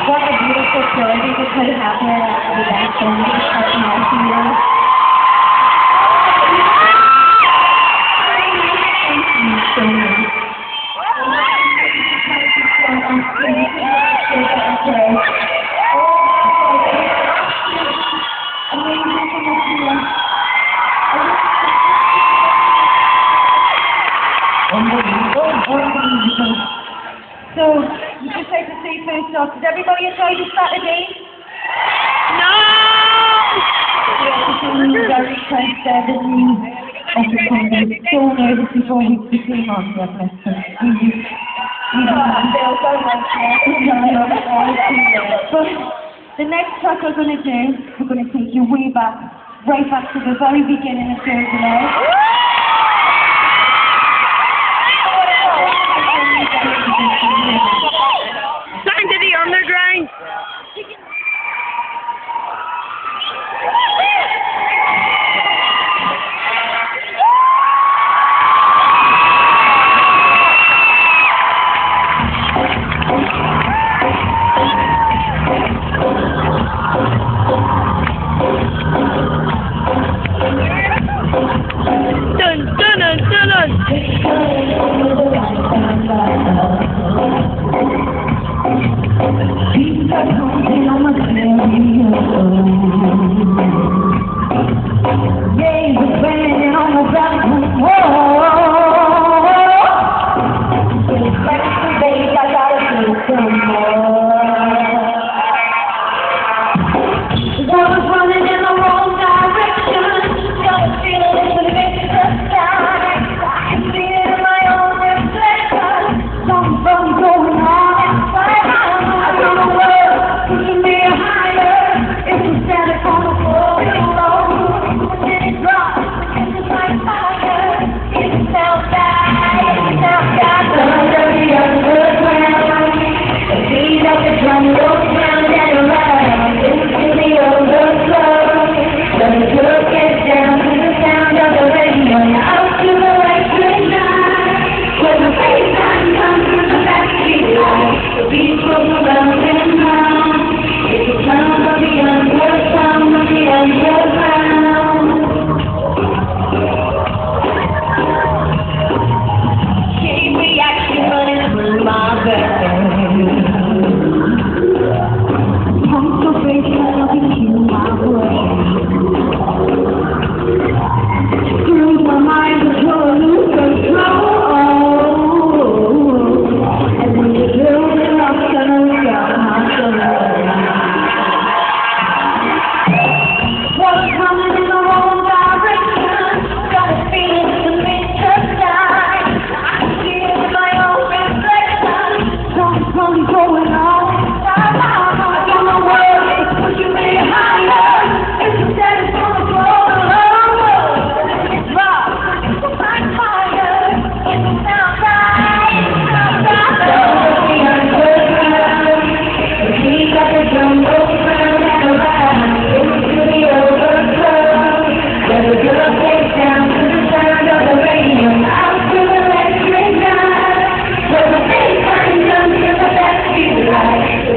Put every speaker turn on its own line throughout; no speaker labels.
What a beautiful story. We could have here at the dance and we start marching you. Thank you so much. So, we'd just like to say first off, did everybody enjoy this Saturday?
No!
We were very excited and so nervous before we came on here, bless them. But the next track we're going to take you way back, right back to the very beginning of Thursday.
Down to the underground. Dun dun dun dun dun.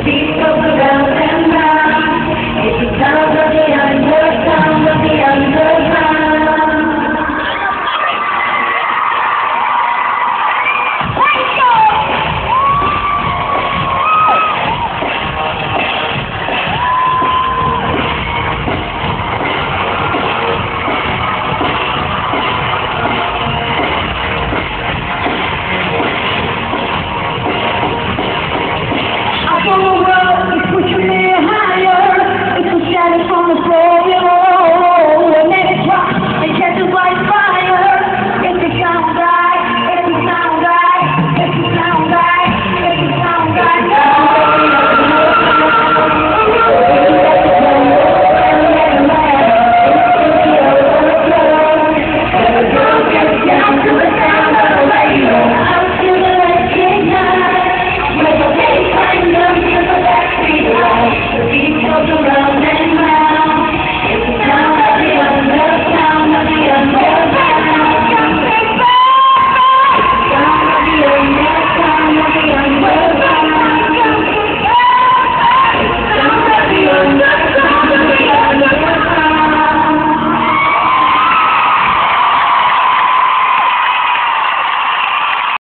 People around